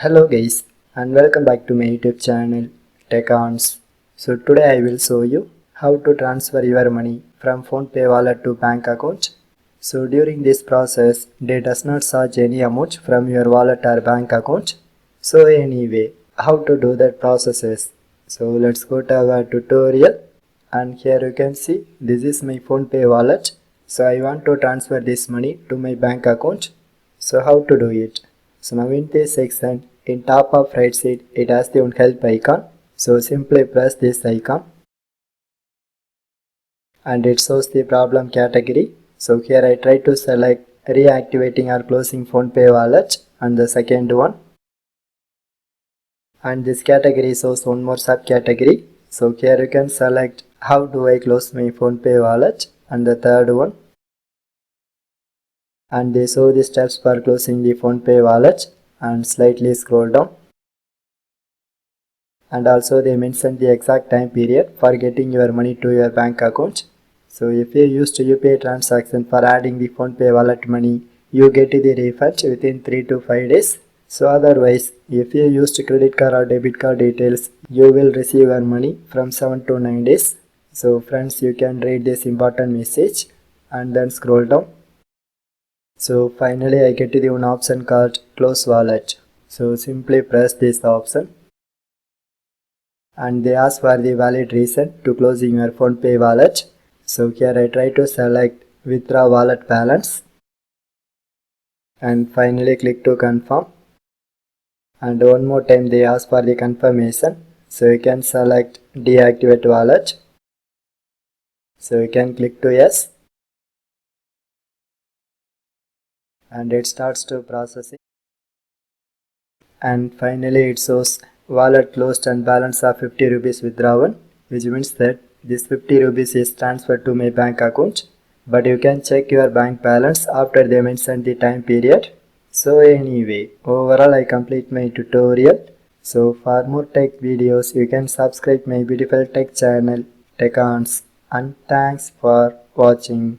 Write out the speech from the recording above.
Hello guys and welcome back to my YouTube channel TechOns. So today I will show you how to transfer your money from PhonePe wallet to bank account. So during this process they does not charge any amount from your wallet or bank account. So anyway, how to do that process is. So let's go to our tutorial, and here you can see this is my PhonePe wallet. So I want to transfer this money to my bank account. So how to do it? So now in this section, in top of right side, it has the one help icon. So simply press this icon and it shows the problem category. So here I try to select reactivating or closing PhonePe wallet and the second one. And this category shows one more subcategory. So here you can select how do I close my PhonePe wallet and the third one. And they show the steps for closing the PhonePe wallet, and slightly scroll down. And also they mention the exact time period for getting your money to your bank account. So if you used UPI transaction for adding the PhonePe wallet money, you get the refund within 3 to 5 days. So otherwise, if you used credit card or debit card details, you will receive your money from 7 to 9 days. So friends, you can read this important message and then scroll down. So finally I get to the one option called close wallet. So simply press this option and they ask for the valid reason to closing your PhonePe wallet. So here I try to select withdraw wallet balance and finally click to confirm. And one more time they ask for the confirmation. So you can select deactivate wallet. So you can click to yes. And it starts to processing. And finally it shows wallet closed and balance of 50 rupees withdrawn, which means that this 50 rupees is transferred to my bank account. But you can check your bank balance after they mention the time period. So anyway, overall I complete my tutorial. So for more tech videos you can subscribe my beautiful tech channel TechOns, and thanks for watching.